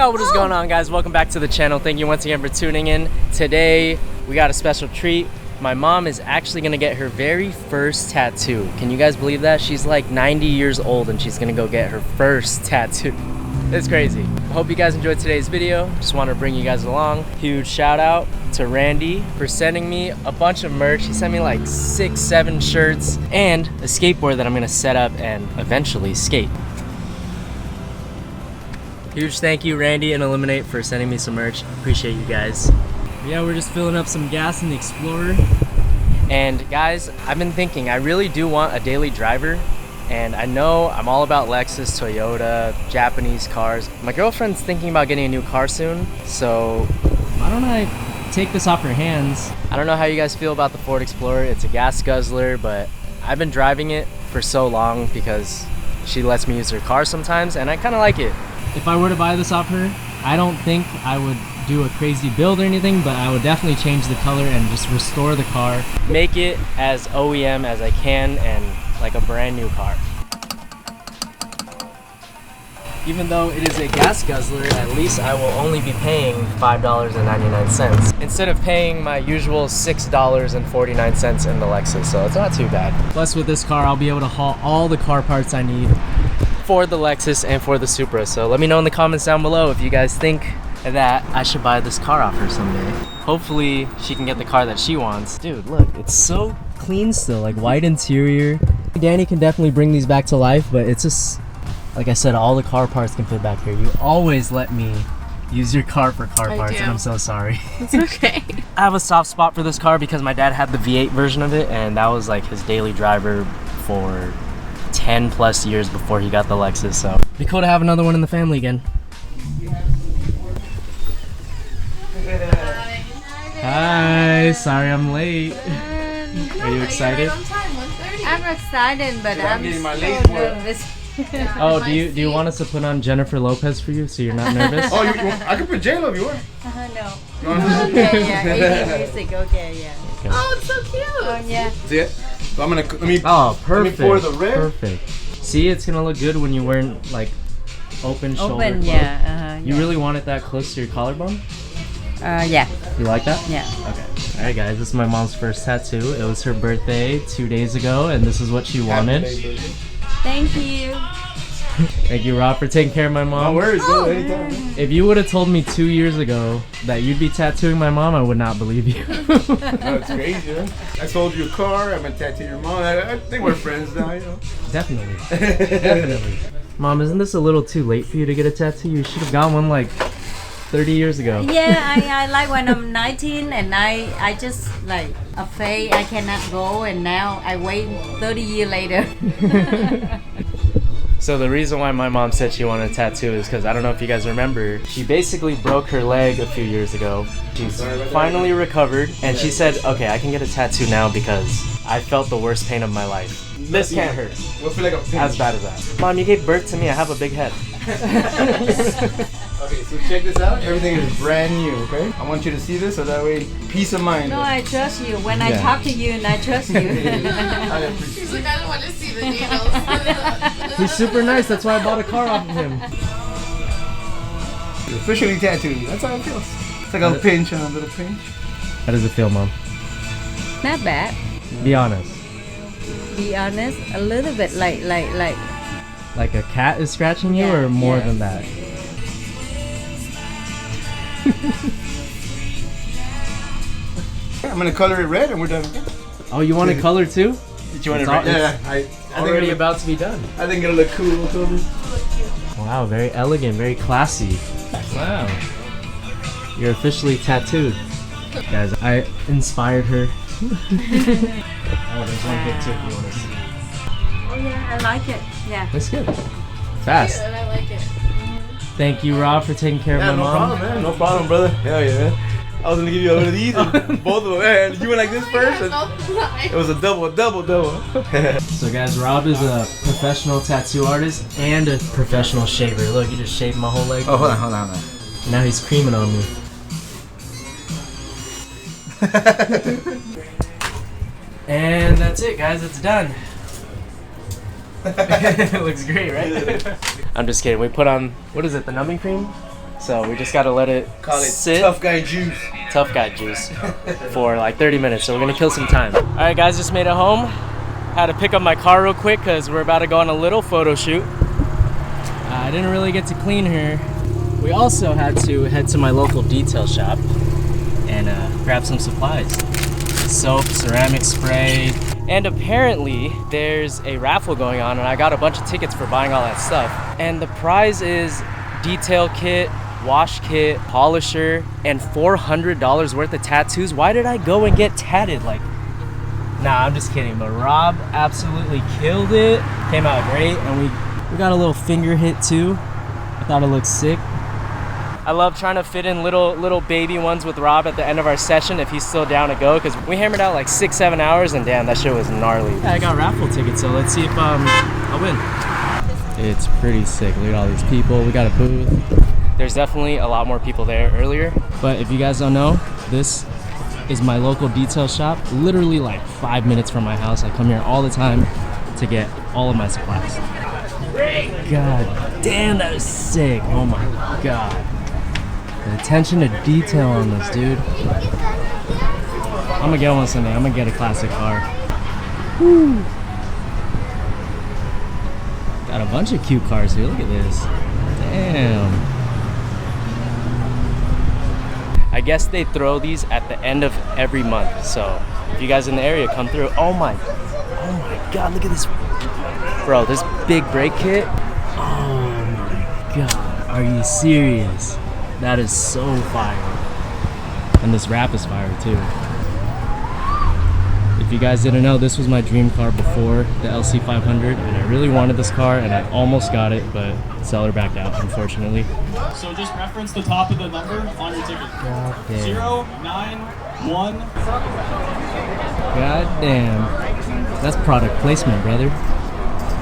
Yo, what is going on, guys? Welcome back to the channel. Thank you once again for tuning in. Today we got a special treat. My mom is actually gonna get her very first tattoo. Can you guys believe that? She's like 90 years old and she's gonna go get her first tattoo. It's crazy. I hope you guys enjoyed today's video. Just want to bring you guys along. Huge shout out to Randy for sending me a bunch of merch. He sent me like 6-7 shirts and a skateboard that I'm gonna set up and eventually skate. Huge thank you, Randy and Eliminate, for sending me some merch. Appreciate you guys. Yeah, we're just filling up some gas in the Explorer. And guys, I've been thinking, I really do want a daily driver. And I know I'm all about Lexus, Toyota, Japanese cars. My girlfriend's thinking about getting a new car soon. So why don't I take this off her hands? I don't know how you guys feel about the Ford Explorer. It's a gas guzzler, but I've been driving it for so long because she lets me use her car sometimes, and I kind of like it. If I were to buy this off her, I don't think I would do a crazy build or anything, but I would definitely change the color and just restore the car. Make it as OEM as I can and like a brand new car. Even though it is a gas guzzler, at least I will only be paying $5.99 instead of paying my usual $6.49 in the Lexus, so it's not too bad. Plus with this car, I'll be able to haul all the car parts I need for the Lexus and for the Supra. So let me know in the comments down below if you guys think that I should buy this car off her someday. Hopefully she can get the car that she wants. Dude, look, it's so clean still, like white interior. Danny can definitely bring these back to life, but it's just, like I said, all the car parts can fit back here. You always let me use your car for car parts, and I'm so sorry. It's okay. I have a soft spot for this car because my dad had the V8 version of it, and that was like his daily driver for 10 plus years before he got the Lexus, so it'd be cool to have another one in the family again. Hi, sorry I'm late. Are you excited? I'm excited, but I'm getting my so lace work. nervous. Oh, do you want us to put on Jennifer Lopez for you so you're not nervous? Oh, I could put J-Lo if you want. No. You want Okay, yeah. 80 music, okay, yeah. Okay. Oh, it's so cute. Oh, yeah. See it? So I'm gonna let me. Oh, perfect. Let me pour the red. Perfect. See, it's gonna look good when you're wearing like open shoulder. Open, clothes. yeah. You really want it that close to your collarbone? Yeah. You like that? Yeah. Okay. Alright guys, this is my mom's first tattoo. It was her birthday 2 days ago, and this is what she wanted. Thank you. Thank you, Rob, for taking care of my mom. No worries, bro. Anytime. If you would have told me 2 years ago that you'd be tattooing my mom, I would not believe you. No, it's crazy, man. I sold you a car. I'm gonna tattoo your mom. I think we're friends now, you know. Definitely. Definitely. Mom, isn't this a little too late for you to get a tattoo? You should have gotten one like 30 years ago. Yeah, I like when I'm 19 and I just like afraid I cannot go, and now I wait 30 years later. So the reason why my mom said she wanted a tattoo is because I don't know if you guys remember, she basically broke her leg a few years ago. She's finally recovered, and she said, okay, I can get a tattoo now because I felt the worst pain of my life. This can't hurt. We'll feel like a pinch. As bad as that. Mom, you gave birth to me. I have a big head. Okay, so check this out. Everything is brand new, okay? I want you to see this so that way, peace of mind. No, I trust you. When I talk to you, and I trust you. He's like, I don't want to see the needles. He's super nice. That's why I bought a car off of him. You're officially tattooed. That's how it feels. It's like a pinch and a little pinch. How does it feel, Mom? Not bad. Be honest. Be honest, a little bit like. Like a cat is scratching you, or more than that? I'm gonna color it red and we're done. Oh, you want a color too? Did you want It's it red? all- Yeah, I Already think about to be done. I think it'll look cool, Toby. Wow, very elegant, very classy. Wow. You're officially tattooed. Guys, I inspired her. Oh, there's one big tip you want to see. Oh yeah, I like it. Yeah. That's good. Fast. And I like it. Thank you, Rob, for taking care of my no mom. problem, man. No problem, brother. Hell yeah, man. I was gonna give you a one of these, and both of them. Man, you went like this first. And it was a double. So guys, Rob is a professional tattoo artist and a professional shaver. Look, he just shaved my whole leg. Oh, hold on. Now he's creaming on me. And that's it, guys. It's done. It looks great, right? I'm just kidding. We put on, what is it, the numbing cream? So we just gotta let it Call it sit. tough guy juice. Tough guy juice for like 30 minutes. So we're gonna kill some time. All right, guys, just made it home. Had to pick up my car real quick because we're about to go on a little photo shoot. I didn't really get to clean her. We also had to head to my local detail shop and grab some supplies. Soap, ceramic spray, and apparently there's a raffle going on and I got a bunch of tickets for buying all that stuff. And the prize is detail kit, wash kit, polisher, and $400 worth of tattoos. Why did I go and get tatted? Like, nah, I'm just kidding. But Rob absolutely killed it. Came out great, and we got a little finger hit too. I thought it looked sick. I love trying to fit in little baby ones with Rob at the end of our session if he's still down to go, because we hammered out like 6-7 hours and damn, that shit was gnarly. Yeah, I got raffle tickets, so let's see if I win. It's pretty sick. Look at all these people. We got a booth. There's definitely a lot more people there earlier, but if you guys don't know, this is my local detail shop, literally like 5 minutes from my house. I come here all the time to get all of my supplies. God damn, that is sick. Oh my god. The attention to detail on this, dude. I'm gonna get one someday. I'm gonna get a classic car. Woo. Got a bunch of cute cars here. Look at this. Damn. I guess they throw these at the end of every month. So if you guys in the area, come through. Oh my god, look at this. Bro, this big brake kit. Oh my god. Are you serious? That is so fire. And this wrap is fire too. If you guys didn't know, this was my dream car before the LC500, and I really wanted this car and I almost got it, but seller backed out, unfortunately. So just reference the top of the number on your ticket. God damn. 091. God damn. That's product placement, brother.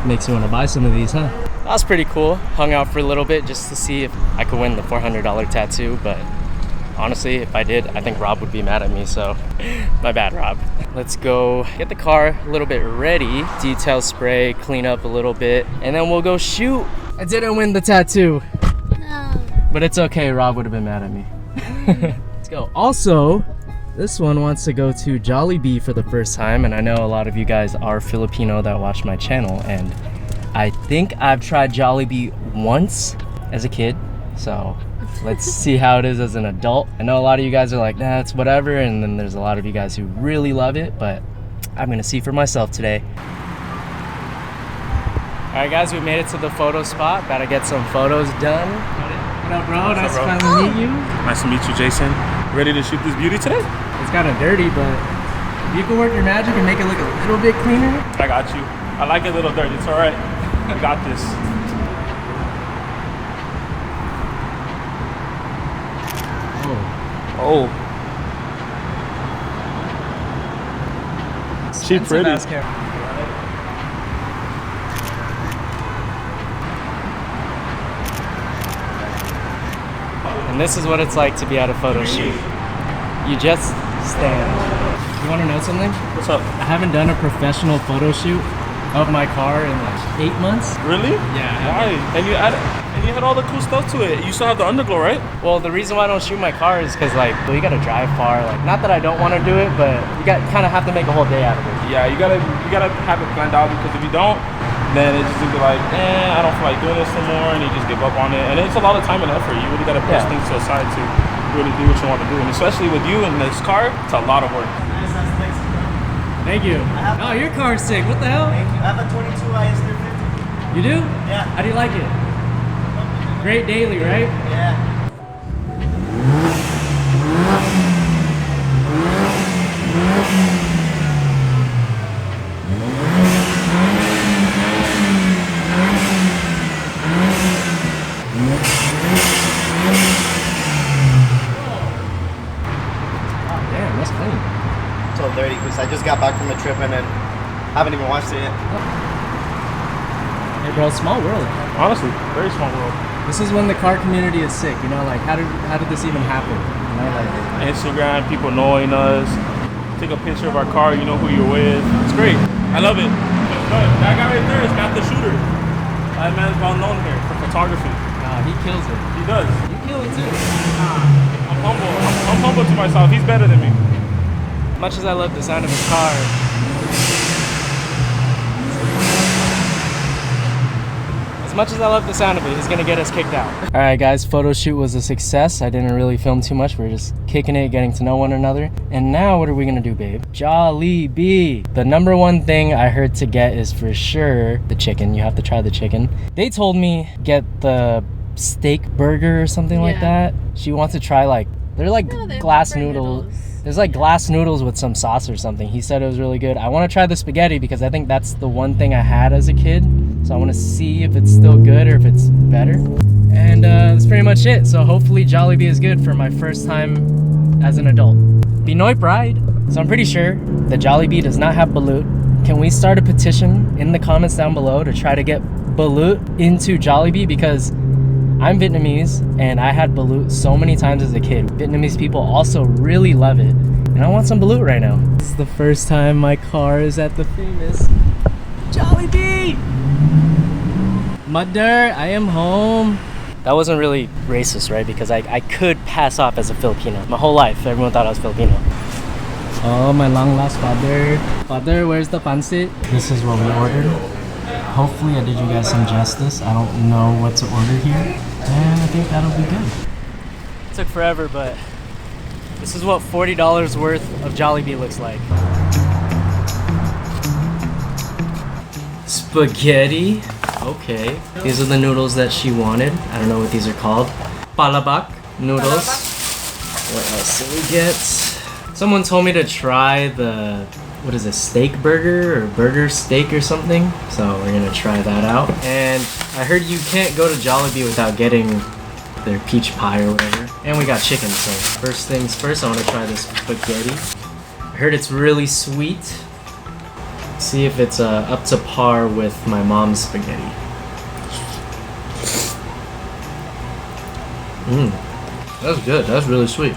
Makes you want to buy some of these, huh? That was pretty cool. Hung out for a little bit just to see if I could win the $400 tattoo, but honestly, if I did, I think Rob would be mad at me, so my bad, Rob. Let's go get the car a little bit ready, detail spray, clean up a little bit, and then we'll go shoot. I didn't win the tattoo. No. But it's okay, Rob would have been mad at me. Let's go. Also, this one wants to go to Jollibee for the first time, and I know a lot of you guys are Filipino that watch my channel, and I think I've tried Jollibee once as a kid, so let's see how it is as an adult. I know a lot of you guys are like, nah, it's whatever, and then there's a lot of you guys who really love it, but I'm gonna see for myself today. All right, guys, we made it to the photo spot. About to get some photos done. What up, bro? Nice to finally meet you. Nice to meet you, Jason. Ready to shoot this beauty today? It's kind of dirty, but if you can work your magic and make it look a little bit cleaner. I got you. I like it a little dirty. It's all right. I got this. Oh. She pretty. And this is what it's like to be at a photo shoot. You just stand. You want to know something? What's up? I haven't done a professional photo shoot of my car in like 8 months. Really? Yeah. Why? And you had all the cool stuff to it. You still have the underglow, right? Well, the reason why I don't shoot my car is because like, well, you gotta drive far. Like, not that I don't want to do it, but you kind of have to make a whole day out of it. Yeah, you gotta have it planned out, because if you don't, then it's just be like, I don't feel like doing this anymore, and you just give up on it. And it's a lot of time and effort. You really gotta push things to the side to really do what you want to do. And especially with you in this car, it's a lot of work. Thank you. Oh, your car's sick. What the hell? Thank you. I have a 22 IS350. You do? Yeah. How do you like it? Great daily, right? Yeah. Damn, that's clean. It's all dirty because I just got back from a trip and then haven't even watched it yet. Hey, bro, small world. Honestly, very small world. This is when the car community is sick. You know, like how did this even happen? You know, like Instagram, people knowing us. Take a picture of our car, you know who you're with. It's great. I love it. But that guy right there is Matt the Shooter. That man's well known here for photography. he kills it. He does. You I'm humble. I'm humble to myself. He's better than me. As much as I love the sound of his car, as much as I love the sound of it, he's gonna get us kicked out. All right, guys, photo shoot was a success. I didn't really film too much. We were just kicking it, getting to know one another. And now what are we gonna do, babe? Jollibee. The number one thing I heard to get is for sure the chicken. You have to try the chicken. They told me get the steak burger or something like that. She wants to try like, they're like glass noodles. There's like glass noodles with some sauce or something. He said it was really good. I want to try the spaghetti because I think that's the one thing I had as a kid. So I want to see if it's still good or if it's better. And that's pretty much it. So hopefully Jollibee is good for my first time as an adult. Pinoy pride. So I'm pretty sure that Jollibee does not have balut. Can we start a petition in the comments down below to try to get balut into Jollibee? Because I'm Vietnamese and I had balut so many times as a kid. Vietnamese people also really love it. And I want some balut right now. This is the first time my car is at the famous Jollibee! Mother, I am home. That wasn't really racist, right? Because I could pass off as a Filipino. My whole life, everyone thought I was Filipino. Oh, my long lost father. Father, where's the pancit? This is what we ordered. Hopefully I did you guys some justice. I don't know what to order here. And I think that'll be good. It took forever, but this is what $40 worth of Jollibee looks like. Spaghetti. Okay. These are the noodles that she wanted. I don't know what these are called. Palabok noodles. What else did we get? Someone told me to try the, what is it, steak burger or burger steak or something. So we're gonna try that out. And I heard you can't go to Jollibee without getting their peach pie or whatever. And we got chicken, so first things first, I wanna try this spaghetti. I heard it's really sweet. See if it's up to par with my mom's spaghetti. That's good. That's really sweet.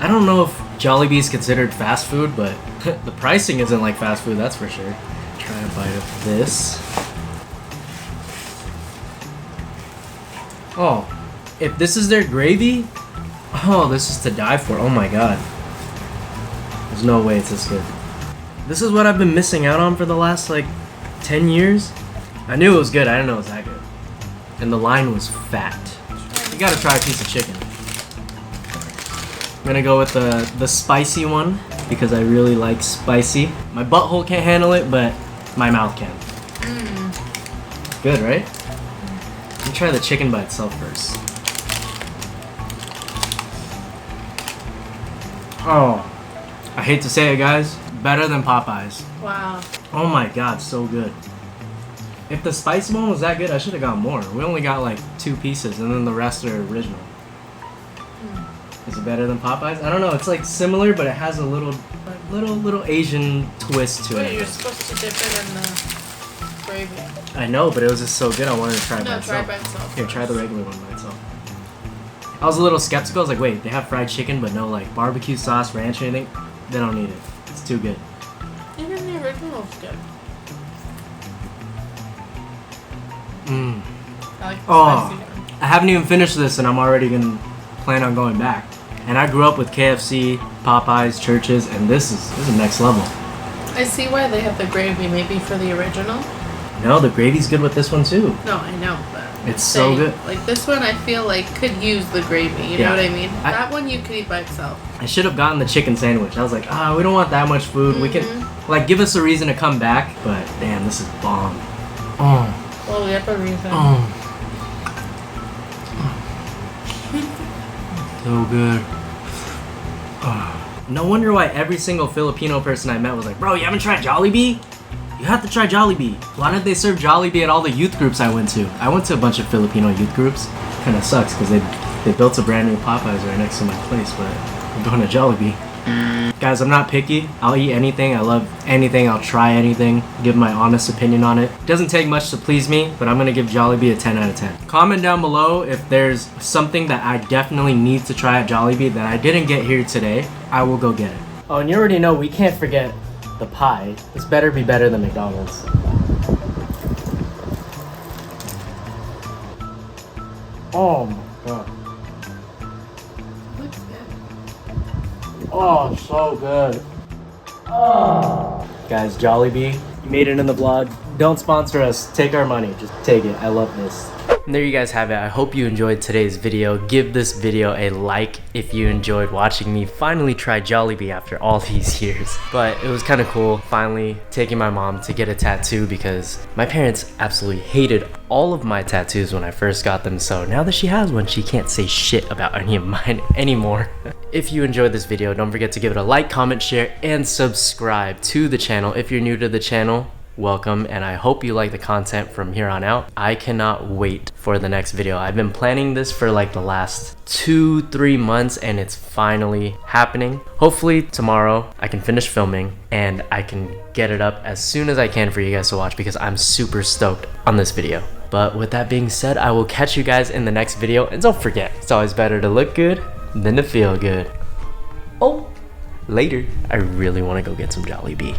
I don't know if Jollibee is considered fast food, but the pricing isn't like fast food, that's for sure. Try a bite of this. Oh, if this is their gravy, oh, this is to die for. Oh my god. There's no way it's this good. This is what I've been missing out on for the last like 10 years. I knew it was good, I didn't know it was that good. And the line was fat. You gotta try a piece of chicken. I'm gonna go with the spicy one because I really like spicy. My butthole can't handle it, but my mouth can. Good, right? Let me try the chicken by itself first. Oh, I hate to say it, guys. Better than Popeyes. Wow. Oh my god, so good. If the spicy one was that good, I should have got more. We only got like 2 pieces and then the rest are original. Is it better than Popeyes? I don't know, it's like similar, but it has a little Asian twist to Wait, it. you're supposed to dip it in the gravy. I know, but it was just so good I wanted to try it by No, try itself. by itself. Here, try the regular one by itself. I was a little skeptical, I was like, wait, they have fried chicken but no like barbecue sauce, ranch, or anything? They don't need it. It's too good. Even the original's good. I like the Oh, spicy one. I haven't even finished this and I'm already gonna plan on going back. And I grew up with KFC, Popeyes, Churches, and this is next level. I see why they have the gravy, maybe for the original. No, the gravy's good with this one too. No, I know, but It's so good. Like this one, I feel like could use the gravy. You know what I mean? That one you could eat by itself. I should have gotten the chicken sandwich. I was like, we don't want that much food. We can, like, give us a reason to come back. But damn, this is bomb. Oh. Well, we have a reason. Oh. So good. No wonder why every single Filipino person I met was like, bro, you haven't tried Jollibee? You have to try Jollibee. Why didn't they serve Jollibee at all the youth groups I went to? I went to a bunch of Filipino youth groups. Kind of sucks because they built a brand new Popeyes right next to my place, but I'm going to Jollibee. Guys, I'm not picky. I'll eat anything. I love anything. I'll try anything. Give my honest opinion on it. It doesn't take much to please me, but I'm gonna give Jollibee a 10 out of 10. Comment down below if there's something that I definitely need to try at Jollibee that I didn't get here today. I will go get it. Oh, and you already know we can't forget the pie. This better be better than McDonald's. Oh my god. Oh, so good. Oh. Guys, Jollibee, you made it in the vlog. Don't sponsor us. Take our money. Just take it. I love this. And there you guys have it. I hope you enjoyed today's video. Give this video a like if you enjoyed watching me finally try Jollibee after all these years. But it was kind of cool finally taking my mom to get a tattoo because my parents absolutely hated all of my tattoos when I first got them. So now that she has one, she can't say shit about any of mine anymore. If you enjoyed this video, don't forget to give it a like, comment, share, and subscribe to the channel. If you're new to the channel, welcome, and I hope you like the content from here on out. I cannot wait for the next video. I've been planning this for like the last 2-3 months and it's finally happening. Hopefully tomorrow I can finish filming and I can get it up as soon as I can for you guys to watch because I'm super stoked on this video. But with that being said, I will catch you guys in the next video, and don't forget, it's always better to look good than to feel good. Oh, later. I really want to go get some Jollibee.